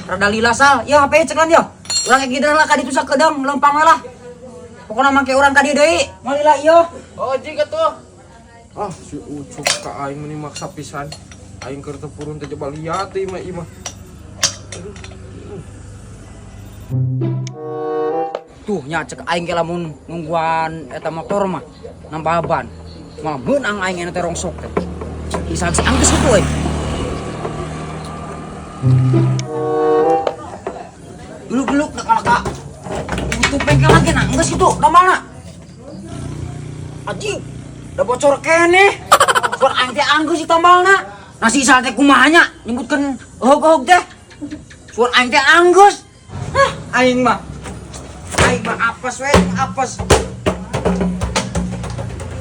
Rada lila sal. Ya HP cekan ya. Urang kayak gitu lah kadi tuh sakedeng lempang lah. Pokoknya make urang kadi deui. Malila ieu. Oh jika tuh. Si Ucup ka aing meni maksa pisan. Aing keur teu purun teh coba lihat teh imah. Tuh nya cek aing ge lamun nungguan eta motor mah nambah ban. Malah beunang aing ena teh rongsok teh. Isang anggeus kitu euy. Geluk-geluk da kalaka. Itu bengkel lagi nah, geus kitu damalna. Anjing, da bocor keneh. Suara aing teh anggeus di tambalna. Nasi isal teh kumaha nya nyebutkeun hog-hog teh. Suara aing teh anggeus. Aing mah apes we, apes.